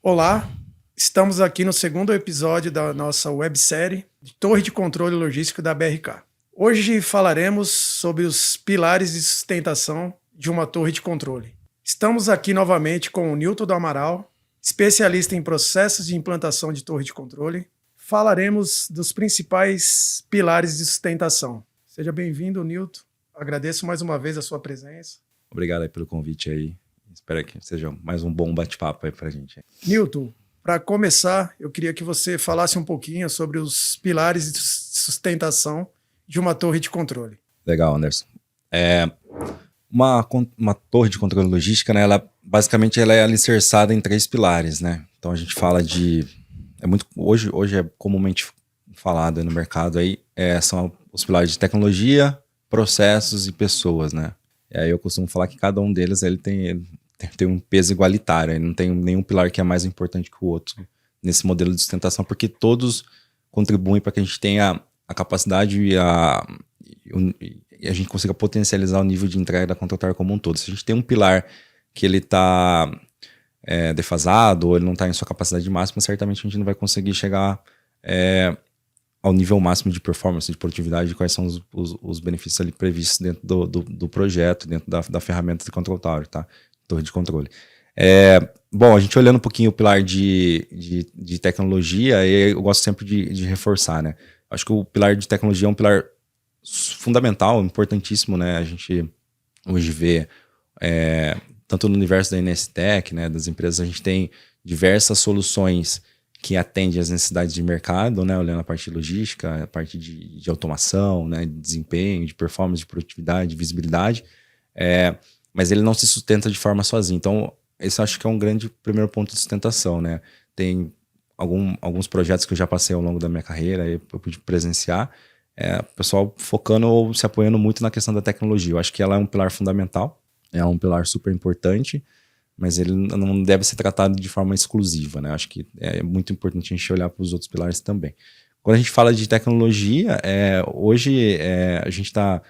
Olá, estamos aqui no segundo episódio da nossa websérie de Torre de Controle Logístico da BRK. Hoje falaremos sobre os pilares de sustentação de uma torre de controle. Estamos aqui novamente com o Nilton do Amaral, especialista em processos de implantação de torre de controle. Falaremos dos principais pilares de sustentação. Seja bem-vindo, Nilton. Agradeço mais uma vez a sua presença. Obrigado aí pelo convite aí. Espero que seja mais um bom bate-papo aí pra gente. Nilton, para começar, eu queria que você falasse um pouquinho sobre os pilares de sustentação de uma torre de controle. Legal, Anderson. Uma torre de controle logística, né, basicamente ela é alicerçada em 3 pilares, né? Então a gente fala de... Hoje é comumente falado no mercado aí, são os pilares de tecnologia, processos e pessoas, né? E aí eu costumo falar que cada um deles ele tem um peso igualitário, ele não tem nenhum pilar que é mais importante que o outro nesse modelo de sustentação, porque todos contribuem para que a gente tenha a capacidade e a gente consiga potencializar o nível de entrega da contratar como um todo. Se a gente tem um pilar que ele está defasado ou ele não está em sua capacidade máxima, certamente a gente não vai conseguir chegar ao nível máximo de performance, de produtividade, quais são os benefícios ali previstos dentro do projeto, dentro da ferramenta de control tower, tá? Torre de controle. Bom, a gente olhando um pouquinho o pilar de tecnologia, eu gosto sempre de reforçar, né? Acho que o pilar de tecnologia é um pilar fundamental, importantíssimo, né? A gente hoje vê, tanto no universo da NSTech, né, das empresas, a gente tem diversas soluções que atendem às necessidades de mercado, né? Olhando a parte de logística, a parte de automação, né? De desempenho, de performance, de produtividade, de visibilidade. Mas ele não se sustenta de forma sozinho. Então, esse eu acho que é um grande primeiro ponto de sustentação, né? Tem alguns projetos que eu já passei ao longo da minha carreira, eu pude presenciar, o pessoal focando ou se apoiando muito na questão da tecnologia. Eu acho que ela é um pilar fundamental, é um pilar super importante, mas ele não deve ser tratado de forma exclusiva, né? Eu acho que é muito importante a gente olhar para os outros pilares também. Quando a gente fala de tecnologia, hoje a gente está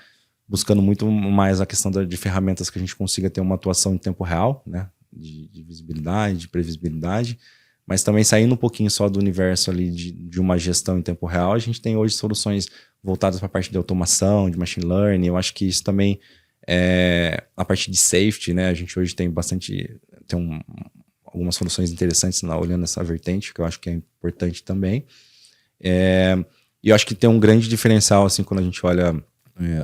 buscando muito mais a questão de ferramentas que a gente consiga ter uma atuação em tempo real, né? De visibilidade, de previsibilidade, mas também saindo um pouquinho só do universo ali de uma gestão em tempo real, a gente tem hoje soluções voltadas para a parte de automação, de machine learning. Eu acho que isso também a parte de safety, né? A gente hoje tem algumas soluções interessantes olhando essa vertente, que eu acho que é importante também. E eu acho que tem um grande diferencial, assim, quando a gente olha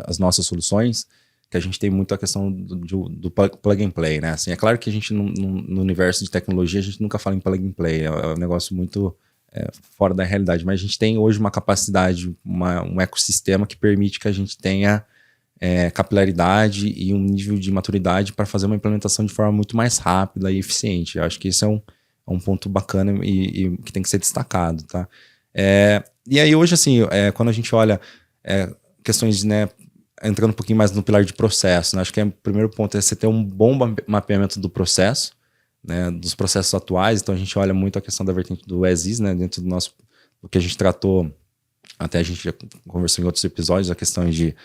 as nossas soluções, que a gente tem muito a questão do plug and play, né? Assim, é claro que a gente, no universo de tecnologia, a gente nunca fala em plug and play, é um negócio muito fora da realidade, mas a gente tem hoje uma capacidade, um ecossistema que permite que a gente tenha capilaridade e um nível de maturidade para fazer uma implementação de forma muito mais rápida e eficiente. Eu acho que isso é um ponto bacana e que tem que ser destacado, tá? E aí hoje, assim, quando a gente olha questões, né, entrando um pouquinho mais no pilar de processo, né? Acho que o primeiro ponto é você ter um bom mapeamento do processo, né, dos processos atuais. Então a gente olha muito a questão da vertente do as-is, né, dentro do que a gente tratou, até a gente já conversou em outros episódios, a questão de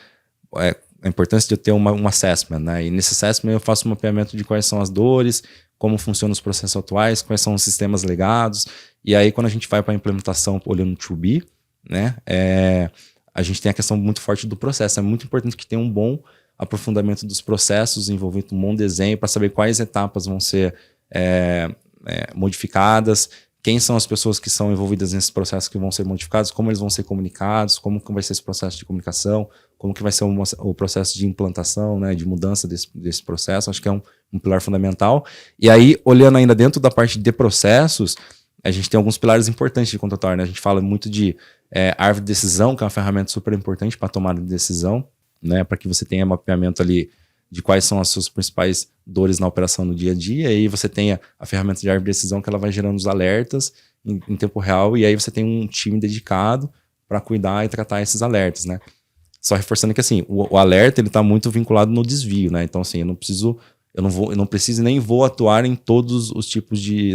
a importância de eu ter um assessment, né? E nesse assessment eu faço um mapeamento de quais são as dores, como funcionam os processos atuais, quais são os sistemas legados. E aí quando a gente vai para a implementação olhando to be, né, a gente tem a questão muito forte do processo. É muito importante que tenha um bom aprofundamento dos processos, envolvendo um bom desenho para saber quais etapas vão ser modificadas, quem são as pessoas que são envolvidas nesses processos que vão ser modificados, como eles vão ser comunicados, como que vai ser esse processo de comunicação, como que vai ser o processo de implantação, né, de mudança desse processo. Acho que é um pilar fundamental. E aí, olhando ainda dentro da parte de processos, a gente tem alguns pilares importantes de contratar, né? A gente fala muito de árvore de decisão, que é uma ferramenta super importante para tomada de decisão, né? Para que você tenha mapeamento ali de quais são as suas principais dores na operação no dia a dia, e aí você tenha a ferramenta de árvore de decisão que ela vai gerando os alertas em tempo real, e aí você tem um time dedicado para cuidar e tratar esses alertas, né? Só reforçando que, assim, o alerta ele está muito vinculado no desvio, né? Então, assim, eu não preciso nem vou atuar em todos os tipos de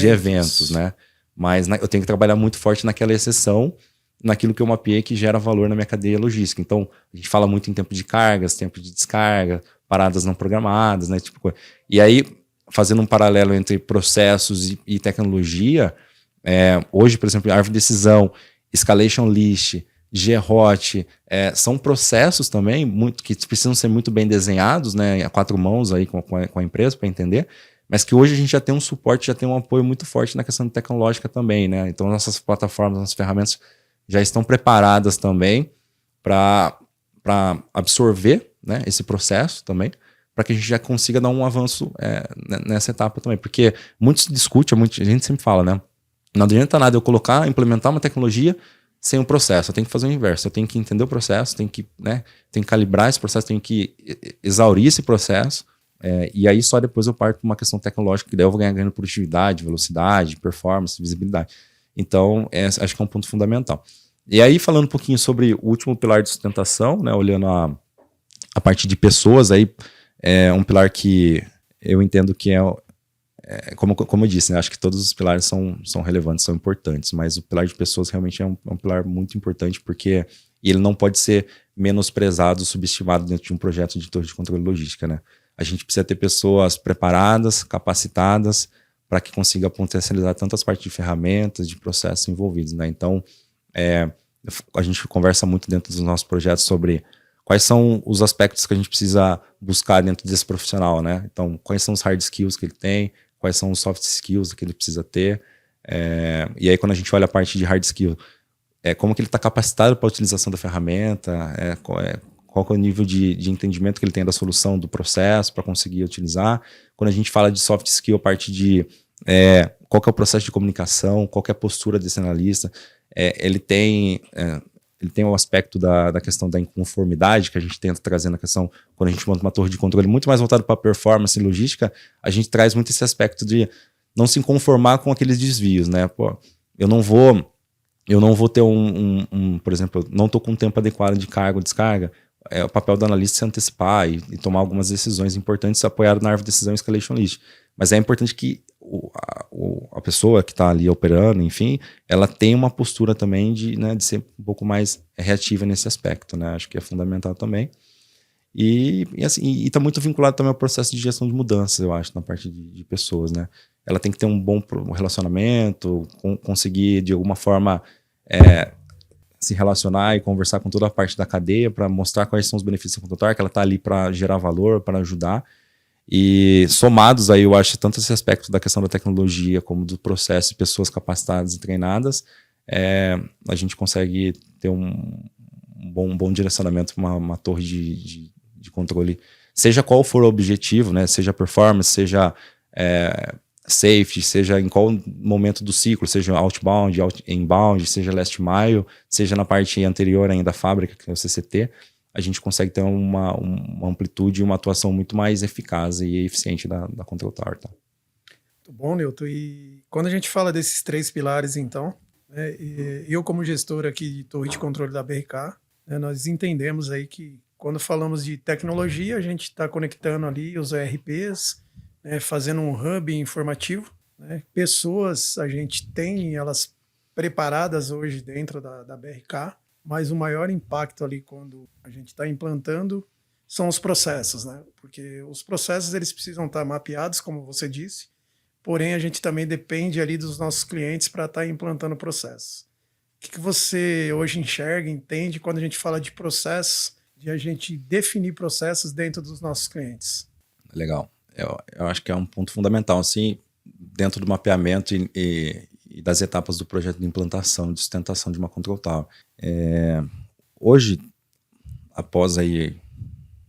eventos, né? Mas eu tenho que trabalhar muito forte naquela exceção, naquilo que eu mapeei que gera valor na minha cadeia logística. Então, a gente fala muito em tempo de cargas, tempo de descarga, paradas não programadas, né? Tipo, e aí, fazendo um paralelo entre processos e tecnologia, hoje, por exemplo, árvore de decisão, escalation list, GROT, são processos também que precisam ser muito bem desenhados, né, a 4 mãos aí com a empresa para entender, mas que hoje a gente já tem um suporte, já tem um apoio muito forte na questão tecnológica também, né? Então nossas plataformas, nossas ferramentas já estão preparadas também para absorver, né, esse processo também, para que a gente já consiga dar um avanço nessa etapa também. Porque muito se discute, a gente sempre fala, né? Não adianta nada eu implementar uma tecnologia sem um processo. Eu tenho que fazer o inverso. Eu tenho que entender o processo, tenho que calibrar esse processo, tenho que exaurir esse processo. E aí só depois eu parto para uma questão tecnológica, que daí eu vou ganhando produtividade, velocidade, performance, visibilidade. Então, acho que é um ponto fundamental. E aí, falando um pouquinho sobre o último pilar de sustentação, né, olhando a parte de pessoas, aí é um pilar que eu entendo que como eu disse, né, acho que todos os pilares são relevantes, são importantes, mas o pilar de pessoas realmente é um pilar muito importante, porque ele não pode ser menosprezado, subestimado dentro de um projeto de torre de controle logística, né? A gente precisa ter pessoas preparadas, capacitadas, para que consiga potencializar tantas partes de ferramentas, de processos envolvidos, né? Então, a gente conversa muito dentro dos nossos projetos sobre quais são os aspectos que a gente precisa buscar dentro desse profissional, né? Então, quais são os hard skills que ele tem, quais são os soft skills que ele precisa ter. E aí, quando a gente olha a parte de hard skill, como que ele está capacitado para a utilização da ferramenta, qual que é o nível de entendimento que ele tem da solução, do processo, para conseguir utilizar. Quando a gente fala de soft skill, a parte de qual que é o processo de comunicação, qual que é a postura desse analista. Ele tem o aspecto da questão da inconformidade, que a gente tenta trazer na questão, quando a gente monta uma torre de controle muito mais voltada para performance e logística, a gente traz muito esse aspecto de não se conformar com aqueles desvios, né? Pô, eu não vou ter por exemplo, eu não estou com um tempo adequado de carga ou descarga. É o papel do analista se antecipar e tomar algumas decisões importantes apoiado na árvore de decisão escalation list. Mas é importante que a pessoa que está ali operando, enfim, ela tenha uma postura também de ser um pouco mais reativa nesse aspecto, né? Acho que é fundamental também. E está muito vinculado também ao processo de gestão de mudanças, eu acho, na parte de pessoas, né? Ela tem que ter um bom relacionamento, conseguir, de alguma forma, se relacionar e conversar com toda a parte da cadeia para mostrar quais são os benefícios da contratar, que ela está ali para gerar valor, para ajudar. E somados aí, eu acho, tanto esse aspecto da questão da tecnologia como do processo de pessoas capacitadas e treinadas, a gente consegue ter um bom direcionamento para uma torre de controle, seja qual for o objetivo, né? Seja performance, seja safety, seja em qual momento do ciclo, seja outbound, inbound, seja last mile, seja na parte anterior ainda da fábrica, que é o CCT, a gente consegue ter uma amplitude e uma atuação muito mais eficaz e eficiente da Control Tower. Tá? Muito bom, Nilton. E quando a gente fala desses 3 pilares, então, eu como gestor aqui de torre de controle da BRK, nós entendemos aí que quando falamos de tecnologia, a gente está conectando ali os ERPs, fazendo um hub informativo. Pessoas a gente tem elas preparadas hoje dentro da BRK, mas o maior impacto ali quando a gente está implantando são os processos, né? Porque os processos eles precisam estar mapeados, como você disse, porém a gente também depende ali dos nossos clientes para estar implantando processos. O que você hoje enxerga, entende quando a gente fala de processos, de a gente definir processos dentro dos nossos clientes? Legal. Eu acho que é um ponto fundamental, assim, dentro do mapeamento e das etapas do projeto de implantação, de sustentação de uma Control Tower. Hoje, após aí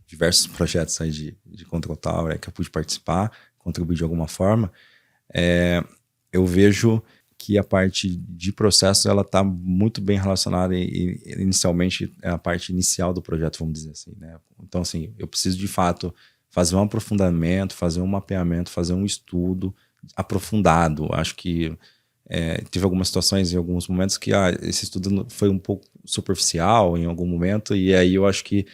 diversos projetos aí de Control Tower que eu pude participar, contribuir de alguma forma, eu vejo que a parte de processo ela está muito bem relacionada e inicialmente é a parte inicial do projeto, vamos dizer assim, né? Então, assim, eu preciso de fato fazer um aprofundamento, fazer um mapeamento, fazer um estudo aprofundado. Acho que teve algumas situações em alguns momentos que esse estudo foi um pouco superficial em algum momento, e aí eu acho que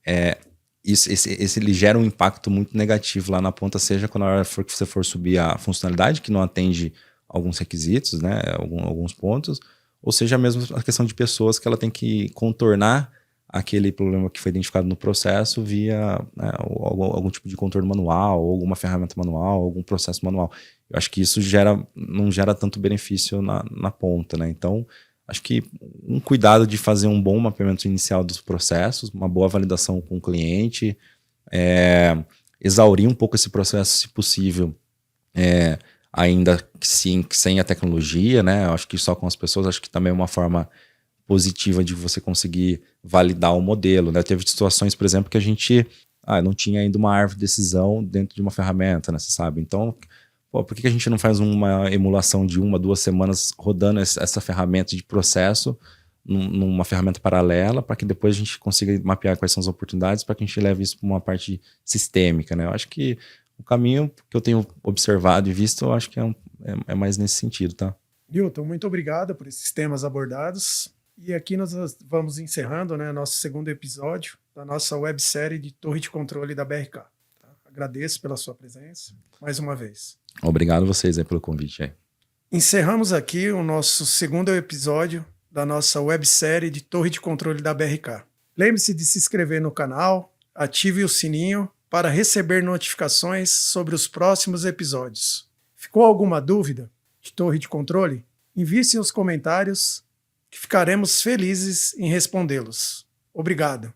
ele gera um impacto muito negativo lá na ponta, seja quando a hora que você for subir a funcionalidade que não atende alguns requisitos, né, alguns pontos, ou seja mesmo a questão de pessoas que ela tem que contornar aquele problema que foi identificado no processo via, né, algum tipo de controle manual, ou alguma ferramenta manual, algum processo manual. Eu acho que isso não gera tanto benefício na ponta, né? Então, acho que um cuidado de fazer um bom mapeamento inicial dos processos, uma boa validação com o cliente, exaurir um pouco esse processo, se possível, ainda que sim, sem a tecnologia, né? Eu acho que só com as pessoas, acho que também é uma forma positiva de você conseguir validar o modelo, né? Teve situações, por exemplo, que a gente não tinha ainda uma árvore de decisão dentro de uma ferramenta, né? Você sabe? Então, por que a gente não faz uma emulação de 1, 2 semanas rodando essa ferramenta de processo numa ferramenta paralela, para que depois a gente consiga mapear quais são as oportunidades, para que a gente leve isso para uma parte sistêmica, né? Eu acho que o caminho que eu tenho observado e visto, eu acho que é mais nesse sentido, tá? Hilton, muito obrigado por esses temas abordados. E aqui nós vamos encerrando, né, nosso segundo episódio da nossa websérie de Torre de Controle da BRK. Tá? Agradeço pela sua presença, mais uma vez. Obrigado a vocês aí pelo convite. Encerramos aqui o nosso segundo episódio da nossa websérie de Torre de Controle da BRK. Lembre-se de se inscrever no canal, ative o sininho para receber notificações sobre os próximos episódios. Ficou alguma dúvida de Torre de Controle? Envie seus comentários que ficaremos felizes em respondê-los. Obrigado.